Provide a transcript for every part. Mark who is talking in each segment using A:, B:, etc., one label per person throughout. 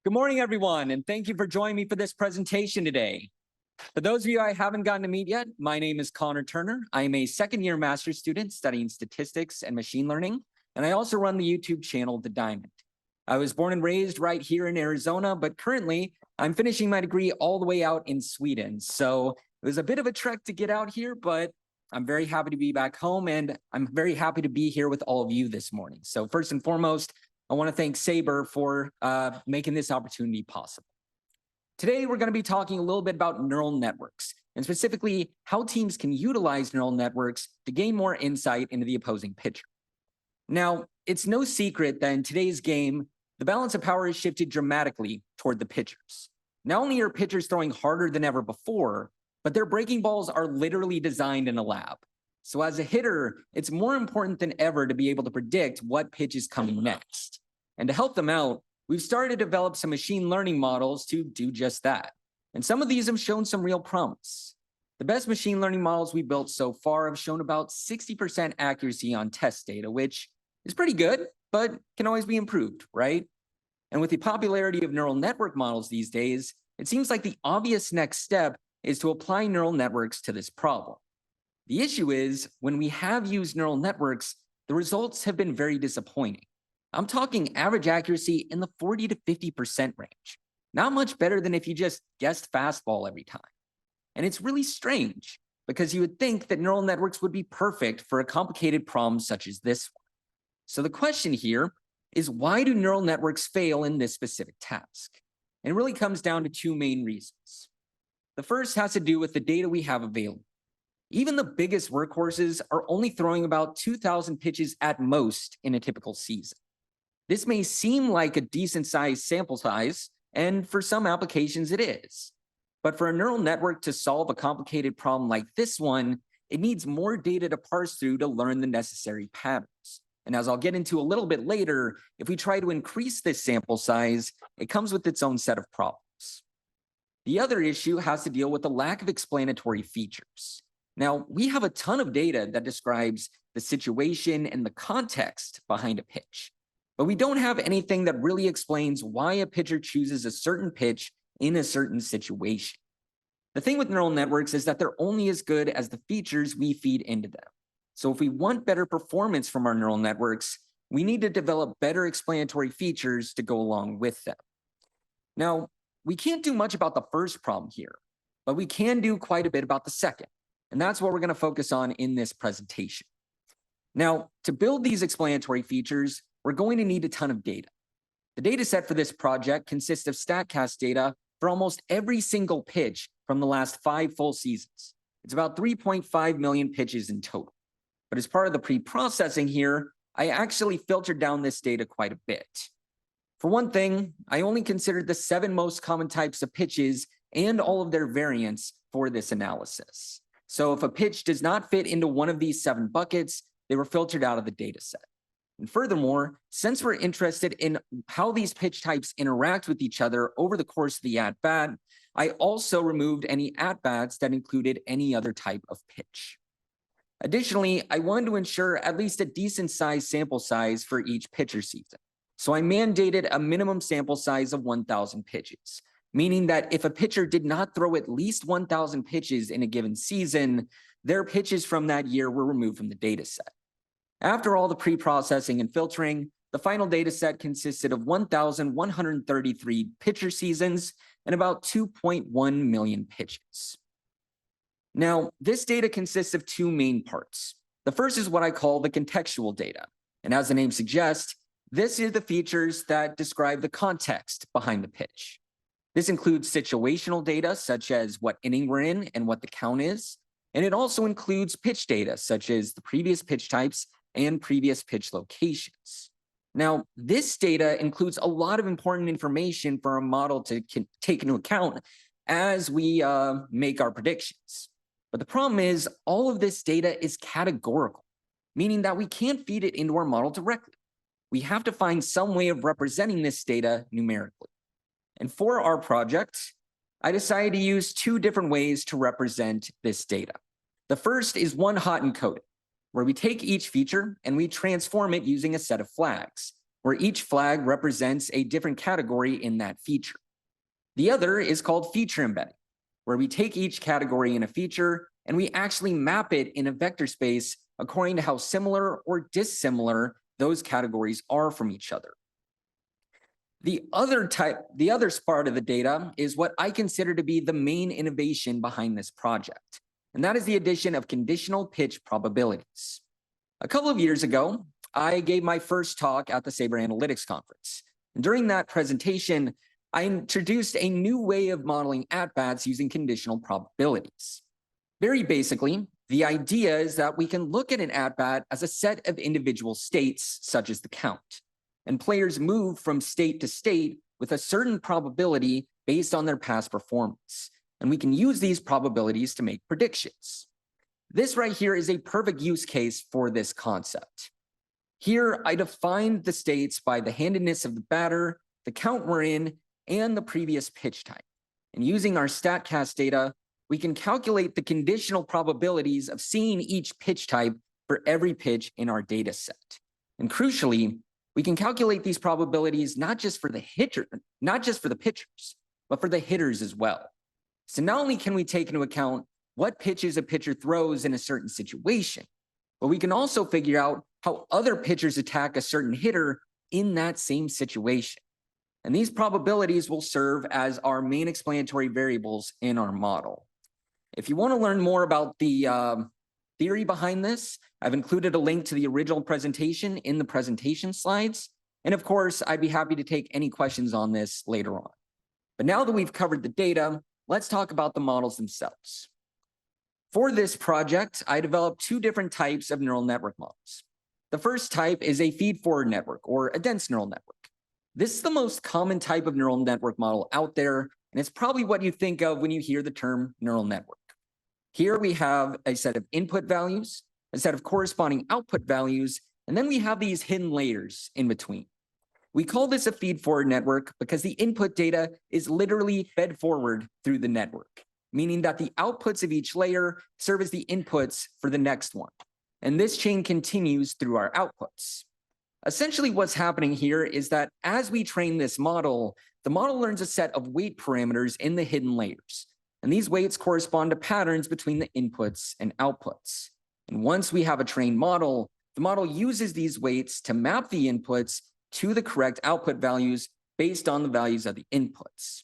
A: Good morning, everyone, and thank you for joining me for this presentation today. For those of you I haven't gotten to meet yet, my name is Connor Turner. I am a second-year master's student studying statistics and machine learning, and I also run the YouTube channel, The Diamond. I was born and raised right here in Arizona, but currently I'm finishing my degree all the way out in Sweden. So it was a bit of a trek to get out here, but I'm very happy to be back home, and I'm very happy to be here with all of you this morning. So first and foremost, I want to thank SABR for making this opportunity possible. Today, we're going to be talking a little bit about neural networks, and specifically how teams can utilize neural networks to gain more insight into the opposing pitcher. Now, it's no secret that in today's game, the balance of power has shifted dramatically toward the pitchers. Not only are pitchers throwing harder than ever before, but their breaking balls are literally designed in a lab. So as a hitter, it's more important than ever to be able to predict what pitch is coming next. And to help them out, we've started to develop some machine learning models to do just that. And some of these have shown some real promise. The best machine learning models we built so far have shown about 60% accuracy on test data, which is pretty good, but can always be improved, right? And with the popularity of neural network models these days, it seems like the obvious next step is to apply neural networks to this problem. The issue is, when we have used neural networks, the results have been very disappointing. I'm talking average accuracy in the 40 to 50% range. Not much better than if you just guessed fastball every time. And it's really strange, because you would think that neural networks would be perfect for a complicated problem such as this one. So the question here is, why do neural networks fail in this specific task? And it really comes down to two main reasons. The first has to do with the data we have available. Even the biggest workhorses are only throwing about 2,000 pitches at most in a typical season. This may seem like a decent sized sample size, and for some applications it is. But for a neural network to solve a complicated problem like this one, it needs more data to parse through to learn the necessary patterns. And as I'll get into a little bit later, if we try to increase this sample size, it comes with its own set of problems. The other issue has to deal with the lack of explanatory features. Now, we have a ton of data that describes the situation and the context behind a pitch, but we don't have anything that really explains why a pitcher chooses a certain pitch in a certain situation. The thing with neural networks is that they're only as good as the features we feed into them. So if we want better performance from our neural networks, we need to develop better explanatory features to go along with them. Now, we can't do much about the first problem here, but we can do quite a bit about the second. And that's what we're going to focus on in this presentation. Now, to build these explanatory features, we're going to need a ton of data. The data set for this project consists of StatCast data for almost every single pitch from the last 5 full seasons. It's about 3.5 million pitches in total. But as part of the pre-processing here, I actually filtered down this data quite a bit. For one thing, I only considered the 7 most common types of pitches and all of their variants for this analysis. So if a pitch does not fit into one of these 7 buckets, they were filtered out of the data set. And furthermore, since we're interested in how these pitch types interact with each other over the course of the at-bat, I also removed any at-bats that included any other type of pitch. Additionally, I wanted to ensure at least a decent sized sample size for each pitcher season. So I mandated a minimum sample size of 1,000 pitches. Meaning that if a pitcher did not throw at least 1,000 pitches in a given season, their pitches from that year were removed from the data set. After all the pre-processing and filtering, the final data set consisted of 1,133 pitcher seasons and about 2.1 million pitches. Now, this data consists of 2 main parts. The first is what I call the contextual data. And as the name suggests, this is the features that describe the context behind the pitch. This includes situational data, such as what inning we're in and what the count is. And it also includes pitch data, such as the previous pitch types and previous pitch locations. Now, this data includes a lot of important information for a model to take into account as we make our predictions. But the problem is, all of this data is categorical, meaning that we can't feed it into our model directly. We have to find some way of representing this data numerically. And for our project, I decided to use 2 different ways to represent this data. The first is one-hot encoding, where we take each feature and we transform it using a set of flags. where each flag represents a different category in that feature. The other is called feature embedding, where we take each category in a feature and we actually map it in a vector space according to how similar or dissimilar those categories are from each other. The other part of the data is what I consider to be the main innovation behind this project, and that is the addition of conditional pitch probabilities. A couple of years ago, I gave my first talk at the SABR Analytics Conference. And during that presentation, I introduced a new way of modeling at-bats using conditional probabilities. Very basically, the idea is that we can look at an at-bat as a set of individual states, such as the count. And players move from state to state with a certain probability based on their past performance. And we can use these probabilities to make predictions. This right here is a perfect use case for this concept. Here, I defined the states by the handedness of the batter, the count we're in, and the previous pitch type. And using our StatCast data, we can calculate the conditional probabilities of seeing each pitch type for every pitch in our data set. And crucially, we can calculate these probabilities not just for the pitchers, but for the hitters as well. So not only can we take into account what pitches a pitcher throws in a certain situation, but we can also figure out how other pitchers attack a certain hitter in that same situation. And these probabilities will serve as our main explanatory variables in our model. If you want to learn more about the theory behind this, I've included a link to the original presentation in the presentation slides. And of course, I'd be happy to take any questions on this later on. But now that we've covered the data, let's talk about the models themselves. For this project, I developed two different types of neural network models. The first type is a feed-forward network, or a dense neural network. This is the most common type of neural network model out there, and it's probably what you think of when you hear the term neural network. Here we have a set of input values, a set of corresponding output values, and then we have these hidden layers in between. We call this a feed-forward network because the input data is literally fed forward through the network, meaning that the outputs of each layer serve as the inputs for the next one. And this chain continues through our outputs. Essentially, what's happening here is that as we train this model, the model learns a set of weight parameters in the hidden layers. And these weights correspond to patterns between the inputs and outputs. And once we have a trained model, the model uses these weights to map the inputs to the correct output values based on the values of the inputs.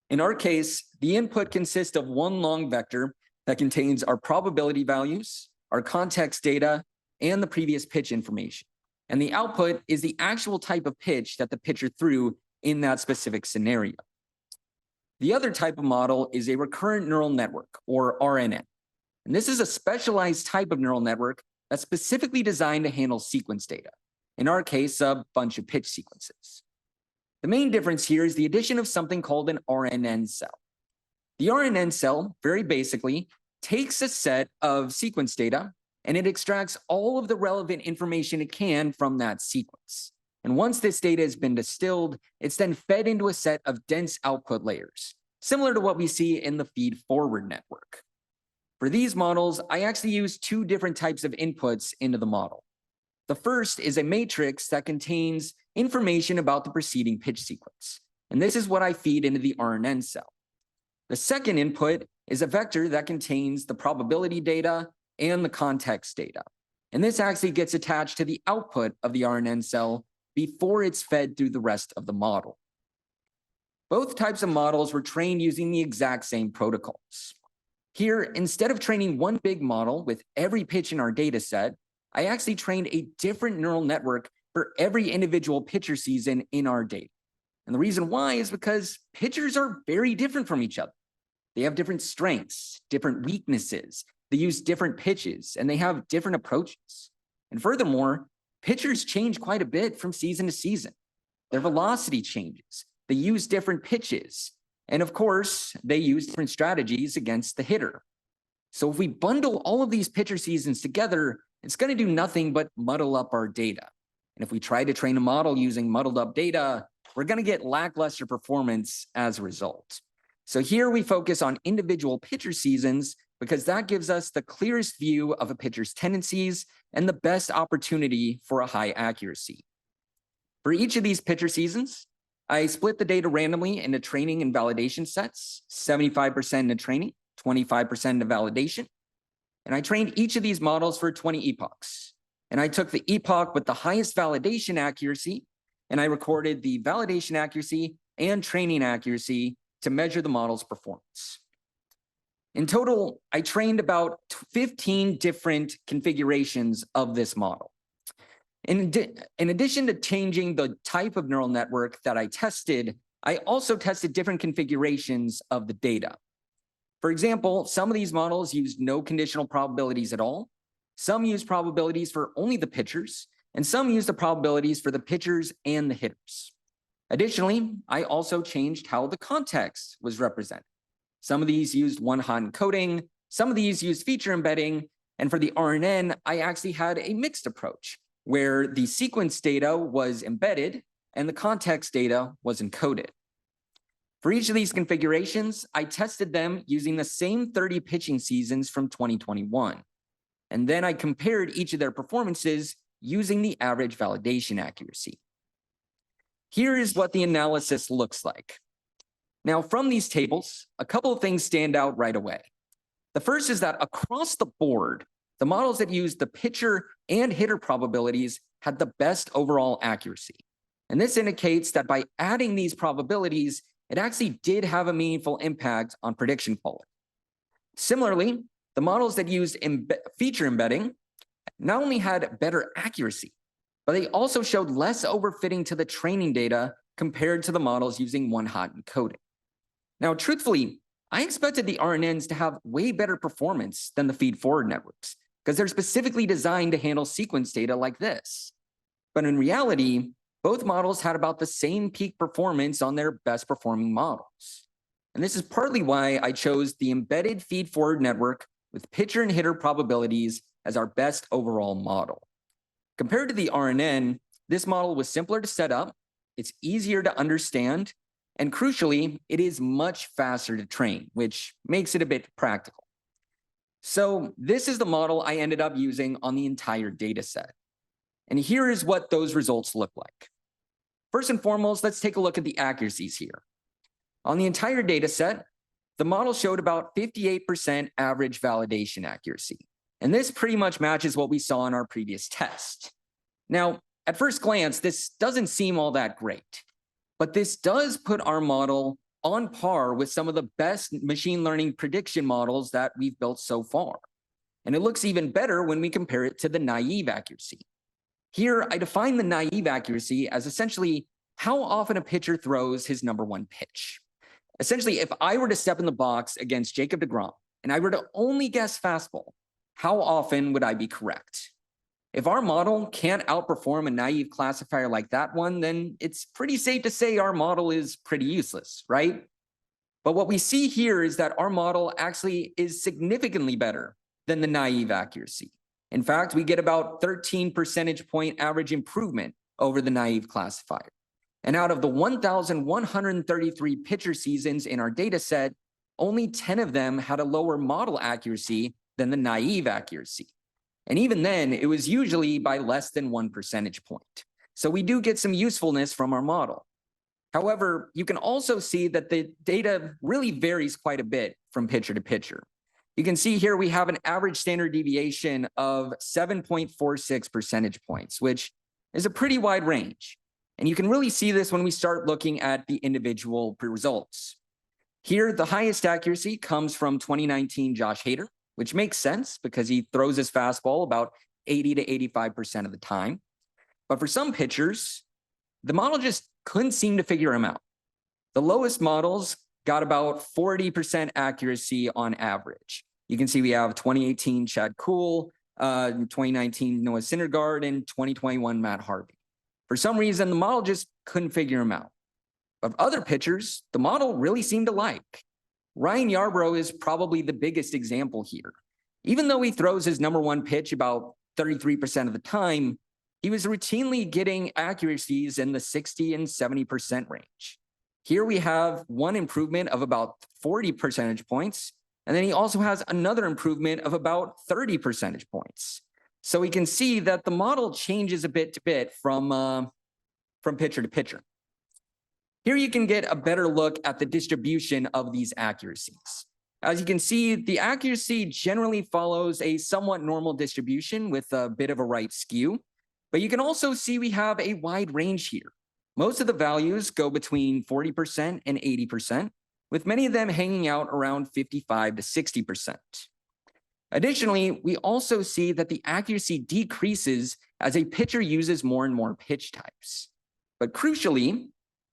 A: In our case, the input consists of one long vector that contains our probability values, our context data, and the previous pitch information. And the output is the actual type of pitch that the pitcher threw in that specific scenario. The other type of model is a recurrent neural network, or RNN. And this is a specialized type of neural network that's specifically designed to handle sequence data. In our case, a bunch of pitch sequences. The main difference here is the addition of something called an RNN cell. The RNN cell, very basically, takes a set of sequence data and it extracts all of the relevant information it can from that sequence. And once this data has been distilled, it's then fed into a set of dense output layers, similar to what we see in the feed-forward network. For these models, I actually use two different types of inputs into the model. The first is a matrix that contains information about the preceding pitch sequence. And this is what I feed into the RNN cell. The second input is a vector that contains the probability data and the context data. And this actually gets attached to the output of the RNN cell before it's fed through the rest of the model. Both types of models were trained using the exact same protocols. Here, instead of training one big model with every pitch in our data set, I actually trained a different neural network for every individual pitcher season in our data. And the reason why is because pitchers are very different from each other. They have different strengths, different weaknesses. They use different pitches, and they have different approaches. And furthermore, pitchers change quite a bit from season to season. Their velocity changes. They use different pitches. And of course, they use different strategies against the hitter. So if we bundle all of these pitcher seasons together, it's going to do nothing but muddle up our data. And if we try to train a model using muddled up data, we're going to get lackluster performance as a result. So here we focus on individual pitcher seasons because that gives us the clearest view of a pitcher's tendencies and the best opportunity for a high accuracy. For each of these pitcher seasons, I split the data randomly into training and validation sets, 75% into training, 25% into validation. And I trained each of these models for 20 epochs. And I took the epoch with the highest validation accuracy, and I recorded the validation accuracy and training accuracy to measure the model's performance. In total, I trained about 15 different configurations of this model. In addition to changing the type of neural network that I tested, I also tested different configurations of the data. For example, some of these models used no conditional probabilities at all. Some used probabilities for only the pitchers, and some used the probabilities for the pitchers and the hitters. Additionally, I also changed how the context was represented. Some of these used one-hot encoding, some of these used feature embedding, and for the RNN, I actually had a mixed approach, where the sequence data was embedded and the context data was encoded. For each of these configurations, I tested them using the same 30 pitching seasons from 2021. And then I compared each of their performances using the average validation accuracy. Here is what the analysis looks like. Now, from these tables, a couple of things stand out right away. The first is that across the board, the models that used the pitcher and hitter probabilities had the best overall accuracy. And this indicates that by adding these probabilities, it actually did have a meaningful impact on prediction quality. Similarly, the models that used feature embedding not only had better accuracy, but they also showed less overfitting to the training data compared to the models using one-hot encoding. Now, truthfully, I expected the RNNs to have way better performance than the feed-forward networks, because they're specifically designed to handle sequence data like this. But in reality, both models had about the same peak performance on their best performing models. And this is partly why I chose the embedded feed-forward network with pitcher and hitter probabilities as our best overall model. Compared to the RNN, this model was simpler to set up, it's easier to understand, and crucially, it is much faster to train, which makes it a bit practical. So this is the model I ended up using on the entire data set. And here is what those results look like. First and foremost, let's take a look at the accuracies here. On the entire data set, the model showed about 58% average validation accuracy. And this pretty much matches what we saw in our previous test. Now, at first glance, this doesn't seem all that great, but this does put our model on par with some of the best machine learning prediction models that we've built so far. And it looks even better when we compare it to the naive accuracy. Here, I define the naive accuracy as essentially how often a pitcher throws his number one pitch. Essentially, if I were to step in the box against Jacob deGrom and I were to only guess fastball, how often would I be correct? If our model can't outperform a naive classifier like that one, then it's pretty safe to say our model is pretty useless, right? But what we see here is that our model actually is significantly better than the naive accuracy. In fact, we get about 13 percentage point average improvement over the naive classifier. And out of the 1,133 pitcher seasons in our data set, only 10 of them had a lower model accuracy than the naive accuracy. And even then, it was usually by less than 1 percentage point. So we do get some usefulness from our model. However, you can also see that the data really varies quite a bit from pitcher to pitcher. You can see here we have an average standard deviation of 7.46 percentage points, which is a pretty wide range. And you can really see this when we start looking at the individual results. Here, the highest accuracy comes from 2019 Josh Hader, which makes sense because he throws his fastball about 80 to 85% of the time. But for some pitchers, the model just couldn't seem to figure him out. The lowest models got about 40% accuracy on average. You can see we have 2018 Chad Kuhl, 2019 Noah Syndergaard, and 2021 Matt Harvey. For some reason, the model just couldn't figure him out. Of other pitchers, the model really seemed to like. Ryan Yarbrough is probably the biggest example here. Even though he throws his number one pitch about 33% of the time, he was routinely getting accuracies in the 60 and 70% range. Here we have one improvement of about 40 percentage points, and then he also has another improvement of about 30 percentage points. So we can see that the model changes a bit to bit from from pitcher to pitcher. Here you can get a better look at the distribution of these accuracies. As you can see, the accuracy generally follows a somewhat normal distribution with a bit of a right skew, but you can also see we have a wide range here. Most of the values go between 40% and 80%, with many of them hanging out around 55 to 60%. Additionally, we also see that the accuracy decreases as a pitcher uses more and more pitch types. But crucially,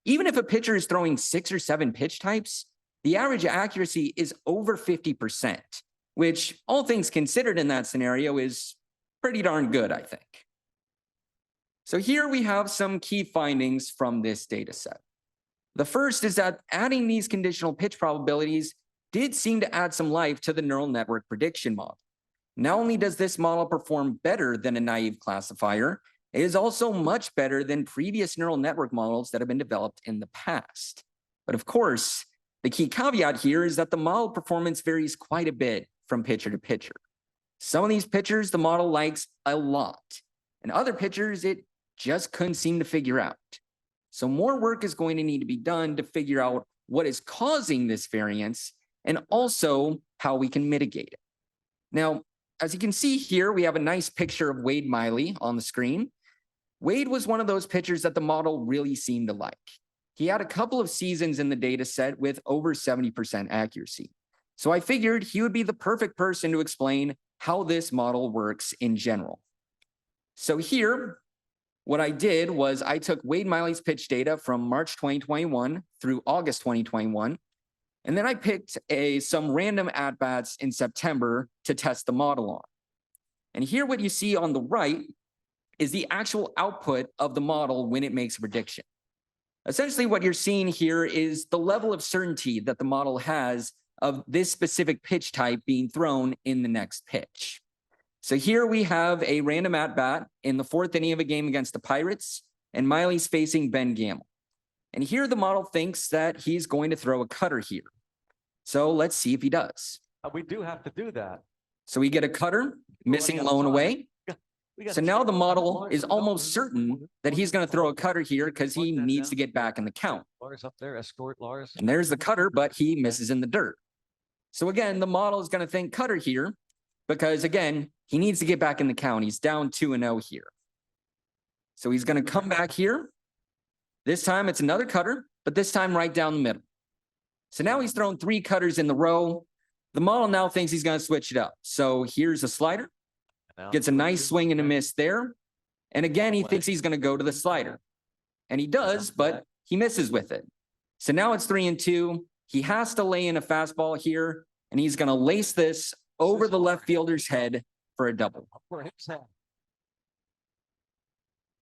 A: even if a pitcher is throwing 6 or 7 pitch types, the average accuracy is over 50%, which all things considered in that scenario is pretty darn good, I think. So here we have some key findings from this data set. The first is that adding these conditional pitch probabilities did seem to add some life to the neural network prediction model. Not only does this model perform better than a naive classifier, it is also much better than previous neural network models that have been developed in the past. But of course, the key caveat here is that the model performance varies quite a bit from pitcher to pitcher. Some of these pitchers the model likes a lot, and other pitchers it just couldn't seem to figure out. So more work is going to need to be done to figure out what is causing this variance and also how we can mitigate it. Now, as you can see here, we have a nice picture of Wade Miley on the screen. Wade was one of those pitchers that the model really seemed to like. He had a couple of seasons in the data set with over 70% accuracy. So I figured he would be the perfect person to explain how this model works in general. So here, what I did was I took Wade Miley's pitch data from March 2021 through August 2021, and then I picked some random at-bats in September to test the model on. And here what you see on the right is the actual output of the model when it makes a prediction. Essentially what you're seeing here is the level of certainty that the model has of this specific pitch type being thrown in the next pitch. So here we have a random at-bat in the 4th inning of a game against the Pirates, and Miley's facing Ben Gamble. And here the model thinks that he's going to throw a cutter here. So let's see if he does.
B: We do have to do that.
A: So we get a cutter, missing low and away. So now the model is almost certain that he's going to throw a cutter here because he needs to get back in the count.
B: Lars up there, escort Lars.
A: And there's the cutter, but he misses in the dirt. So again, the model is going to think cutter here because again, he needs to get back in the count. He's down 2-0 here. So he's going to come back here. This time it's another cutter, but this time right down the middle. So now he's thrown 3 cutters in the row. The model now thinks he's going to switch it up. So here's a slider, gets a nice swing and a miss there. And again, he thinks he's going to go to the slider. And he does, but he misses with it. So now it's 3-2. He has to lay in a fastball here, and he's going to lace this over the left fielder's head for a double.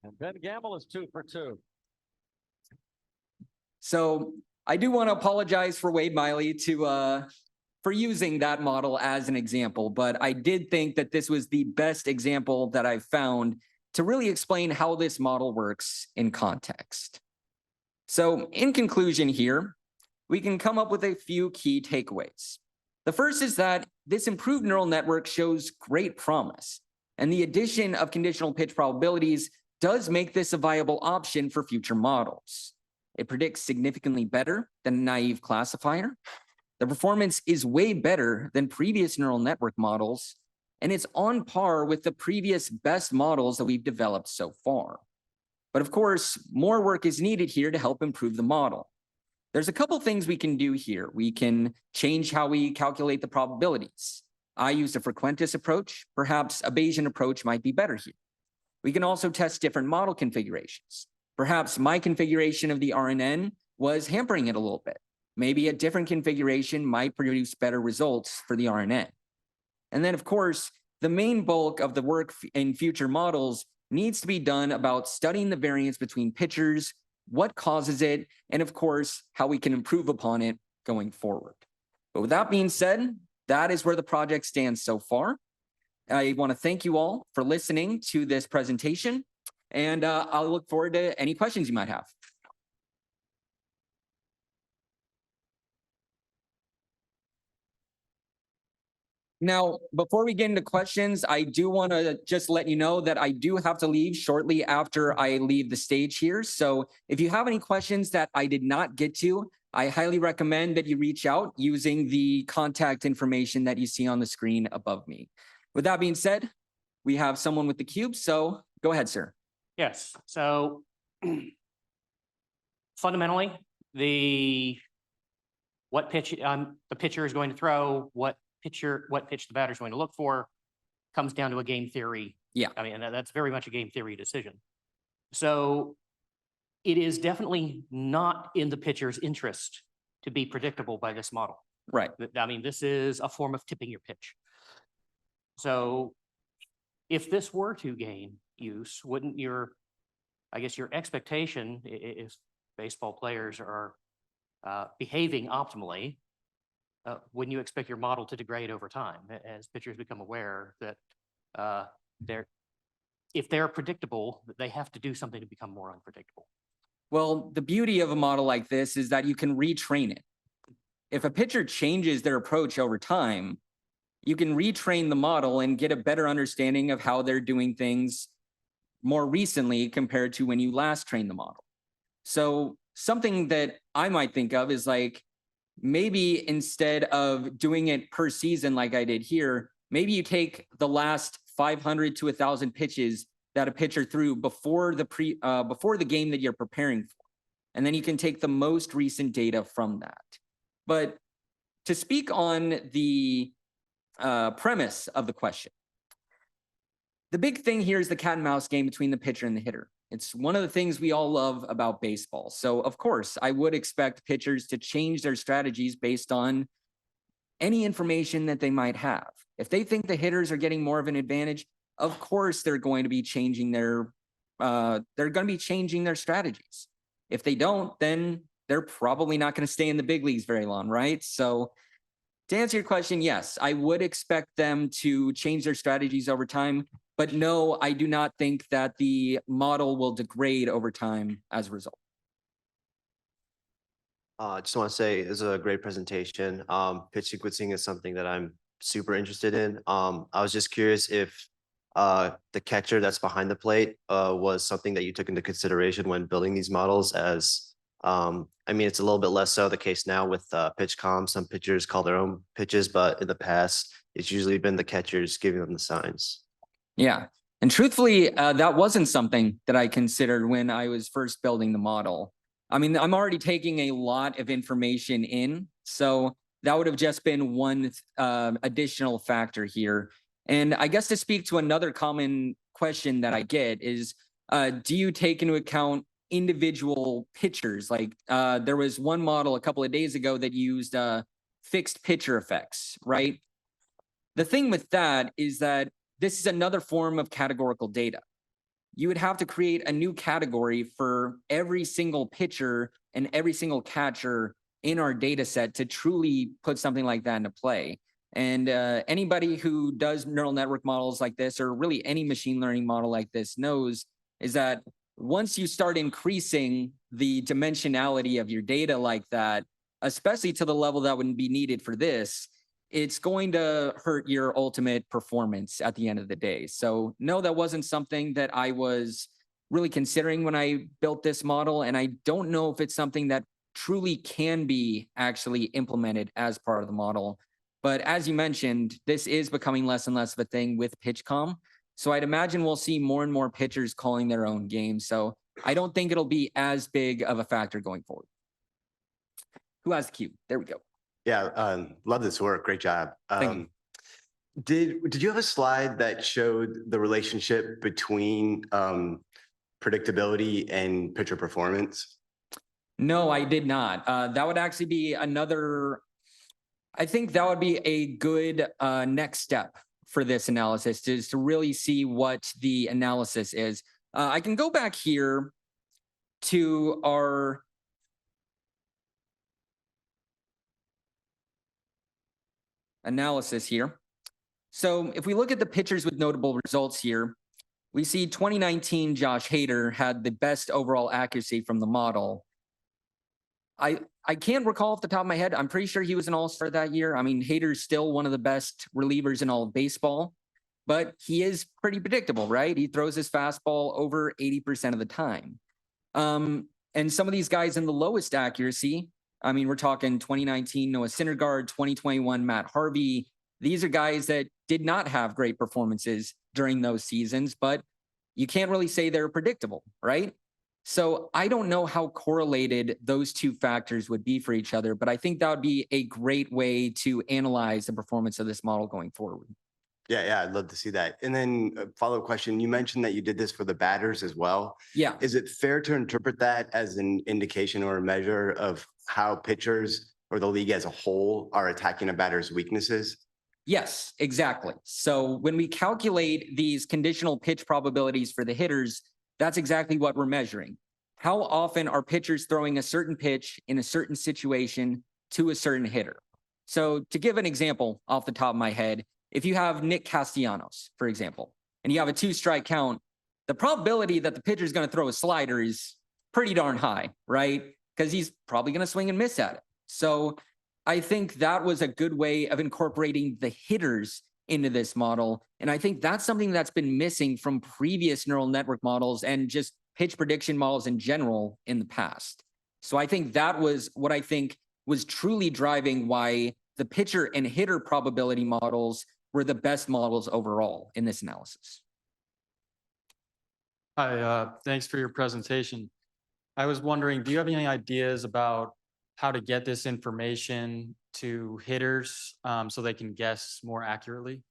B: And Ben Gamble is 2 for 2.
A: So I do want to apologize for Wade Miley for using that model as an example, but I did think that this was the best example that I've found to really explain how this model works in context. So in conclusion here, we can come up with a few key takeaways. The first is that this improved neural network shows great promise, and the addition of conditional pitch probabilities does make this a viable option for future models. It predicts significantly better than a naive classifier. The performance is way better than previous neural network models, and it's on par with the previous best models that we've developed so far. But of course, more work is needed here to help improve the model. There's a couple things we can do here. We can change how we calculate the probabilities. I used a frequentist approach. Perhaps a Bayesian approach might be better here. We can also test different model configurations. Perhaps my configuration of the RNN was hampering it a little bit. Maybe a different configuration might produce better results for the RNN. And then, of course, the main bulk of the work in future models needs to be done about studying the variance between pitchers, what causes it, and of course, how we can improve upon it going forward. But with that being said, that is where the project stands so far. I want to thank you all for listening to this presentation, and I'll look forward to any questions you might have. Now, before we get into questions, I do want to just let you know that I do have to leave shortly after I leave the stage here. So if you have any questions that I did not get to, I highly recommend that you reach out using the contact information that you see on the screen above me. With that being said, we have someone with the cube, so go ahead, sir.
C: Yes, so fundamentally, what pitch the pitcher is going to throw, what pitch the batter is going to look for, comes down to a game theory.
A: Yeah.
C: I mean, that's very much a game theory decision. So it is definitely not in the pitcher's interest to be predictable by this model.
A: Right.
C: I mean, this is a form of tipping your pitch. So if this were to gain use, wouldn't I guess your expectation, if baseball players are behaving optimally, wouldn't you expect your model to degrade over time as pitchers become aware that if they're predictable, they have to do something to become more unpredictable?
A: Well, the beauty of a model like this is that you can retrain it. If a pitcher changes their approach over time, you can retrain the model and get a better understanding of how they're doing things more recently compared to when you last trained the model. So something that I might think of is like, maybe instead of doing it per season like I did here, maybe you take the last 500 to 1,000 pitches that a pitcher threw before the game that you're preparing for. And then you can take the most recent data from that. But to speak on the premise of the question, the big thing here is the cat and mouse game between the pitcher and the hitter. It's one of the things we all love about baseball. So of course, I would expect pitchers to change their strategies based on any information that they might have. If they think the hitters are getting more of an advantage, of course they're going to be changing their strategies. If they don't, then they're probably not going to stay in the big leagues very long, right? So to answer your question, yes, I would expect them to change their strategies over time. But no, I do not think that the model will degrade over time as a result.
D: I just want to say it's a great presentation. Pitch sequencing is something that I'm super interested in. I was just curious if the catcher that's behind the plate was something that you took into consideration when building these models, as I mean, it's a little bit less so the case now with PitchCom. Some pitchers call their own pitches, but in the past, it's usually been the catchers giving them the signs.
A: Yeah. And truthfully, that wasn't something that I considered when I was first building the model. I mean, I'm already taking a lot of information in, so that would have just been one additional factor here. And I guess to speak to another common question that I get is, do you take into account individual pitchers? Like there was one model a couple of days ago that used fixed pitcher effects, right? The thing with that is that this is another form of categorical data. You would have to create a new category for every single pitcher and every single catcher in our data set to truly put something like that into play. And anybody who does neural network models like this, or really any machine learning model like this, knows is that once you start increasing the dimensionality of your data like that, especially to the level that would be needed for this, it's going to hurt your ultimate performance at the end of the day. So no, that wasn't something that I was really considering when I built this model. And I don't know if it's something that truly can be actually implemented as part of the model. But as you mentioned, this is becoming less and less of a thing with PitchCom. So I'd imagine we'll see more and more pitchers calling their own games. So I don't think it'll be as big of a factor going forward. Who has the cue? There we go.
D: Yeah, love this work. Great job.
A: Thank you.
D: Did you have a slide that showed the relationship between predictability and pitcher performance?
A: No, I did not. That would actually be another, I think that would be a good next step for this analysis, is to really see what the analysis is. I can go back here to our analysis here. So if we look at the pitchers with notable results here, we see 2019 Josh Hader had the best overall accuracy from the model. I can't recall off the top of my head. I'm pretty sure he was an all-star that year. I mean, Hader's still one of the best relievers in all of baseball, but he is pretty predictable, right? He throws his fastball over 80% of the time. And some of these guys in the lowest accuracy, I mean, we're talking 2019 Noah Syndergaard, 2021 Matt Harvey. These are guys that did not have great performances during those seasons, but you can't really say they're predictable, right? So I don't know how correlated those two factors would be for each other, but I think that would be a great way to analyze the performance of this model going forward.
E: Yeah, I'd love to see that. And then a follow-up question, you mentioned that you did this for the batters as well.
A: Yeah.
E: Is it fair to interpret that as an indication or a measure of how pitchers or the league as a whole are attacking a batter's weaknesses?
A: Yes, exactly. So when we calculate these conditional pitch probabilities for the hitters, that's exactly what we're measuring. How often are pitchers throwing a certain pitch in a certain situation to a certain hitter? So to give an example off the top of my head, if you have Nick Castellanos, for example, and you have a 2-strike count, the probability that the pitcher is going to throw a slider is pretty darn high, right? Because he's probably going to swing and miss at it. So I think that was a good way of incorporating the hitters into this model. And I think that's something that's been missing from previous neural network models and just pitch prediction models in general in the past. So I think that was what I think was truly driving why the pitcher and hitter probability models were the best models overall in this analysis.
F: Hi, thanks for your presentation. I was wondering, do you have any ideas about how to get this information to hitters so they can guess more accurately?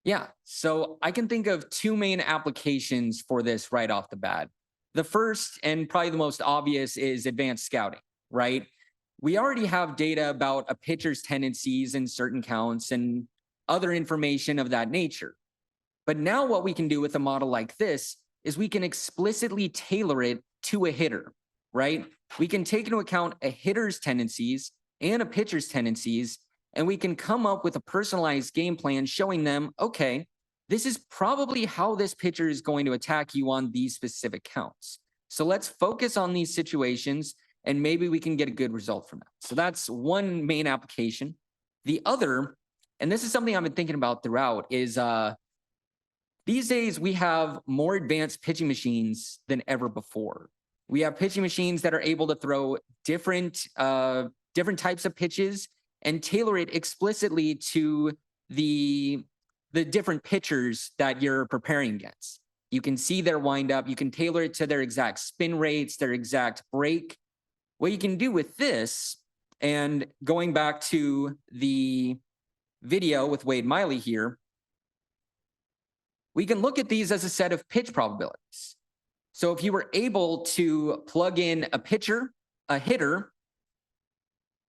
A: Yeah, so I can think of two main applications for this right off the bat. The first and probably the most obvious is advanced scouting, right? We already have data about a pitcher's tendencies in certain counts and other information of that nature. But now what we can do with a model like this is we can explicitly tailor it to a hitter, right? We can take into account a hitter's tendencies and a pitcher's tendencies, and we can come up with a personalized game plan showing them, okay, this is probably how this pitcher is going to attack you on these specific counts. So let's focus on these situations and maybe we can get a good result from that. So that's one main application. The other, and this is something I've been thinking about throughout, is these days we have more advanced pitching machines than ever before. We have pitching machines that are able to throw different types of pitches and tailor it explicitly to the different pitchers that you're preparing against. You can see their windup, you can tailor it to their exact spin rates, their exact break. What you can do with this, and going back to the video with Wade Miley here, we can look at these as a set of pitch probabilities. So if you were able to plug in a pitcher, a hitter,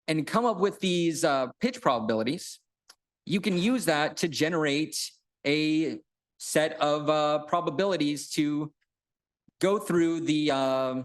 A: and come up with these pitch probabilities, you can use that to generate a set of probabilities to go through the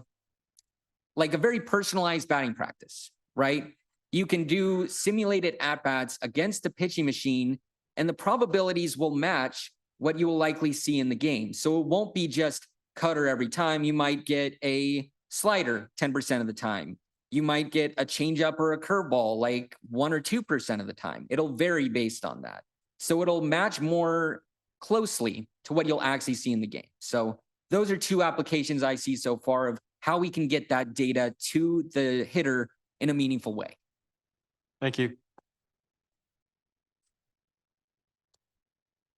A: like a very personalized batting practice, right? You can do simulated at-bats against the pitching machine, and the probabilities will match what you will likely see in the game. So it won't be just cutter every time. You might get a slider 10% of the time. You might get a changeup or a curveball like 1 or 2% of the time. It'll vary based on that. So it'll match more closely to what you'll actually see in the game. So those are two applications I see so far of how we can get that data to the hitter in a meaningful way.
F: Thank you.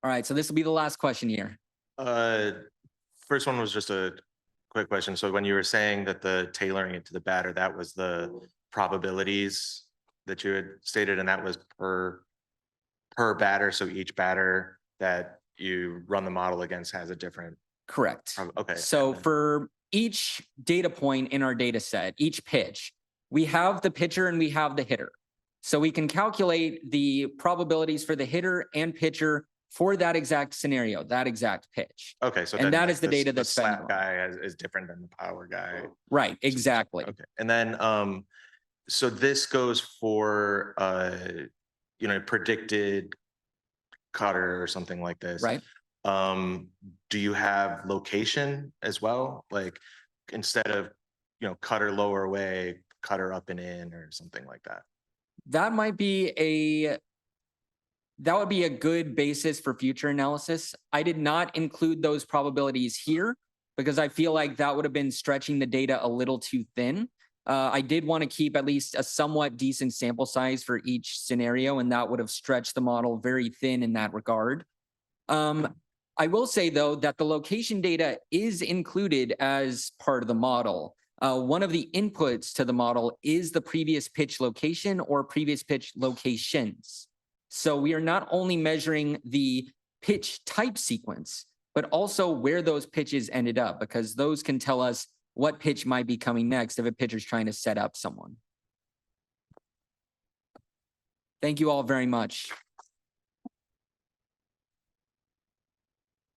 A: All right, so this will be the last question here.
G: First one was just a quick question. So when you were saying that the tailoring it to the batter, that was the probabilities that you had stated, and that was per batter. So each batter that you run the model against has a different.
A: Correct.
G: Okay.
A: So for each data point in our data set, each pitch, we have the pitcher and we have the hitter. So we can calculate the probabilities for the hitter and pitcher for that exact scenario, that exact pitch.
G: Okay. So
A: and
G: then
A: that is the data
G: the
A: that's been
G: slap
A: run.
G: guy is different than the power guy.
A: Right, exactly.
G: Okay. And then, so this goes for, predicted cutter or something like this.
A: Right.
G: Do you have location as well? Like instead of, cutter lower away, cutter up and in or something like that.
A: That might be that would be a good basis for future analysis. I did not include those probabilities here because I feel like that would have been stretching the data a little too thin. I did want to keep at least a somewhat decent sample size for each scenario, and that would have stretched the model very thin in that regard. I will say, though, that the location data is included as part of the model. One of the inputs to the model is the previous pitch location or previous pitch locations. So we are not only measuring the pitch type sequence, but also where those pitches ended up, because those can tell us what pitch might be coming next if a pitcher's trying to set up someone. Thank you all very much.